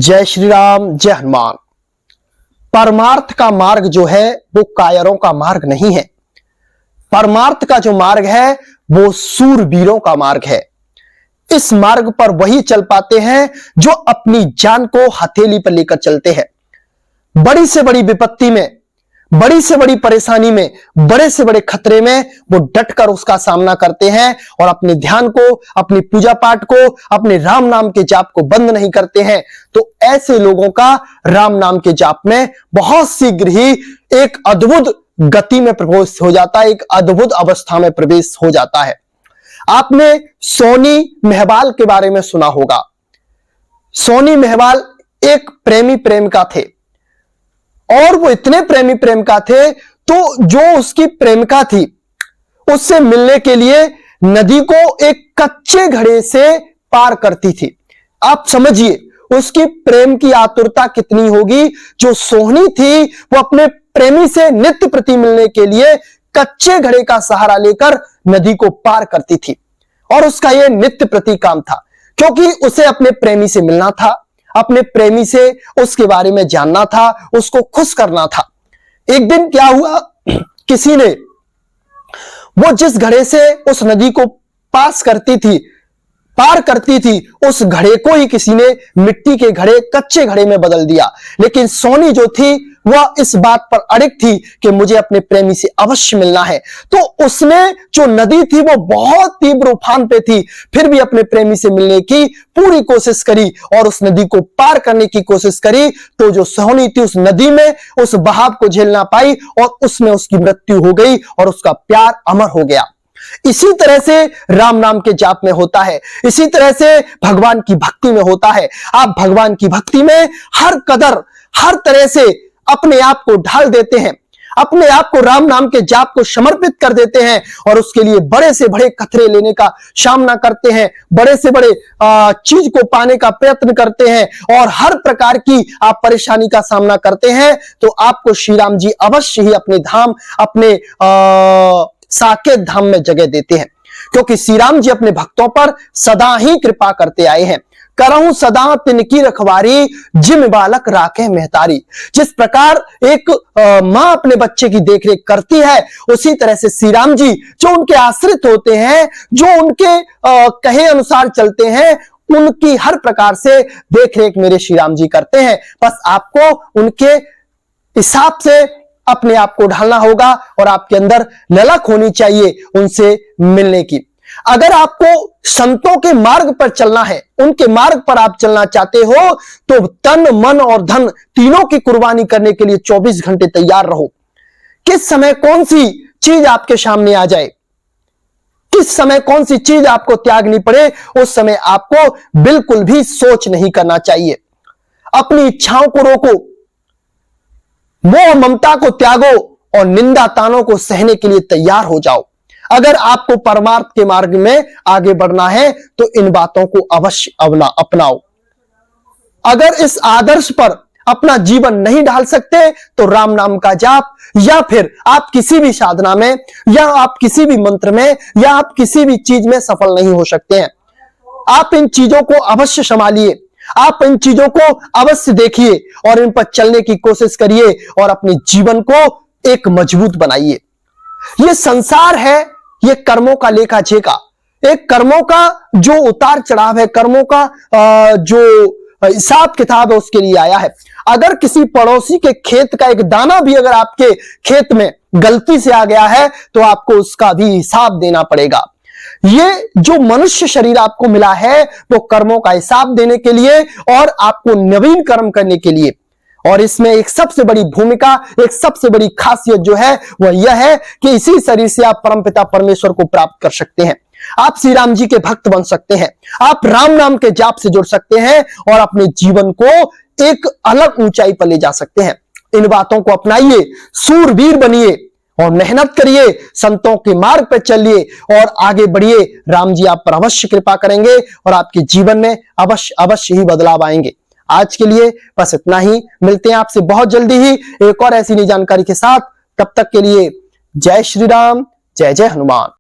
जय श्री राम, जय हनुमान। परमार्थ का मार्ग जो है वो कायरों का मार्ग नहीं है। परमार्थ का जो मार्ग है वो सूरवीरों का मार्ग है। इस मार्ग पर वही चल पाते हैं जो अपनी जान को हथेली पर लेकर चलते हैं। बड़ी से बड़ी विपत्ति में, बड़ी से बड़ी परेशानी में, बड़े से बड़े खतरे में वो डटकर उसका सामना करते हैं और अपने ध्यान को, अपनी पूजा पाठ को, अपने राम नाम के जाप को बंद नहीं करते हैं। तो ऐसे लोगों का राम नाम के जाप में बहुत शीघ्र ही एक अद्भुत गति में प्रवेश हो जाता है, एक अद्भुत अवस्था में प्रवेश हो जाता है। आपने सोनी मेहवाल के बारे में सुना होगा। सोनी मेहवाल एक प्रेमी प्रेमिका थे और वो इतने प्रेमी प्रेमिका थे तो जो उसकी प्रेमिका थी उससे मिलने के लिए नदी को एक कच्चे घड़े से पार करती थी। आप समझिए उसकी प्रेम की आतुरता कितनी होगी। जो सोहनी थी वो अपने प्रेमी से नित्य प्रति मिलने के लिए कच्चे घड़े का सहारा लेकर नदी को पार करती थी और उसका यह नित्य प्रति काम था, क्योंकि उसे अपने प्रेमी से मिलना था, अपने प्रेमी से उसके बारे में जानना था, उसको खुश करना था। एक दिन क्या हुआ, किसी ने वो जिस घड़े से उस नदी को पार करती थी उस घड़े को ही किसी ने मिट्टी के घड़े, कच्चे घड़े में बदल दिया। लेकिन सोनी जो थी वह इस बात पर अड़िग थी कि मुझे अपने प्रेमी से अवश्य मिलना है। तो उसने, जो नदी थी वो बहुत तीव्र उफान पे थी, फिर भी अपने प्रेमी से मिलने की पूरी कोशिश करी और उस नदी को पार करने की कोशिश करी। तो जो सोहनी थी उस नदी में उस बहाव को झेल ना पाई और उसमें उसकी मृत्यु हो गई और उसका प्यार अमर हो गया। इसी तरह से राम नाम के जाप में होता है, इसी तरह से भगवान की भक्ति में होता है। आप भगवान की भक्ति में हर कदर, हर तरह से अपने आप को ढाल देते हैं, अपने आप को राम नाम के जाप को समर्पित कर देते हैं और उसके लिए बड़े से बड़े खतरे लेने का सामना करते हैं, बड़े से बड़े चीज को पाने का प्रयत्न करते हैं और हर प्रकार की आप परेशानी का सामना करते हैं। तो आपको श्री राम जी अवश्य ही अपने धाम, अपने साकेत धाम में जगह देते हैं, क्योंकि श्री राम जी अपने भक्तों पर सदा ही कृपा करते आए हैं। करहूं सदा तिनकी रखवारी, जिम बालक राखे महतारी। जिस प्रकार एक मां अपने बच्चे की देखरेख करती है, उसी तरह से श्री राम जी जो उनके आश्रित होते हैं, जो उनके कहे अनुसार चलते हैं, उनकी हर प्रकार से देखरेख मेरे श्री राम जी करते हैं। बस आपको उनके हिसाब से अपने आप को ढालना होगा और आपके अंदर ललक होनी चाहिए उनसे मिलने की। अगर आपको संतों के मार्ग पर चलना है, उनके मार्ग पर आप चलना चाहते हो, तो तन, मन और धन तीनों की कुर्बानी करने के लिए 24 घंटे तैयार रहो। किस समय कौन सी चीज आपके सामने आ जाए, किस समय कौन सी चीज आपको त्यागनी पड़े, उस समय आपको बिल्कुल भी सोच नहीं करना चाहिए। अपनी इच्छाओं को रोको, मोह ममता को त्यागो और निंदा तानों को सहने के लिए तैयार हो जाओ। अगर आपको परमार्थ के मार्ग में आगे बढ़ना है तो इन बातों को अवश्य अपनाओ। अगर इस आदर्श पर अपना जीवन नहीं ढाल सकते तो राम नाम का जाप, या फिर आप किसी भी साधना में, या आप किसी भी मंत्र में, या आप किसी भी चीज में सफल नहीं हो सकते हैं। आप इन चीजों को अवश्य संभालिए, आप इन चीजों को अवश्य देखिए और इन पर चलने की कोशिश करिए और अपने जीवन को एक मजबूत बनाइए। ये संसार है, ये कर्मों का लेखा जोखा, एक कर्मों का जो उतार चढ़ाव है, कर्मों का जो हिसाब किताब है उसके लिए आया है। अगर किसी पड़ोसी के खेत का एक दाना भी अगर आपके खेत में गलती से आ गया है तो आपको उसका भी हिसाब देना पड़ेगा। ये जो मनुष्य शरीर आपको मिला है वो कर्मों का हिसाब देने के लिए और आपको नवीन कर्म करने के लिए। और इसमें एक सबसे बड़ी भूमिका, एक सबसे बड़ी खासियत जो है वह यह है कि इसी शरीर से आप परमपिता परमेश्वर को प्राप्त कर सकते हैं। आप श्री राम जी के भक्त बन सकते हैं, आप राम नाम के जाप से जुड़ सकते हैं और अपने जीवन को एक अलग ऊंचाई पर ले जा सकते हैं। इन बातों को अपनाइए, सूरवीर बनिए और मेहनत करिए, संतों के मार्ग पर चलिए और आगे बढ़िए। राम जी आप पर अवश्य कृपा करेंगे और आपके जीवन में अवश्य ही बदलाव आएंगे। आज के लिए बस इतना ही, मिलते हैं आपसे बहुत जल्दी ही एक और ऐसी नई जानकारी के साथ। तब तक के लिए जय श्री राम, जय जय हनुमान।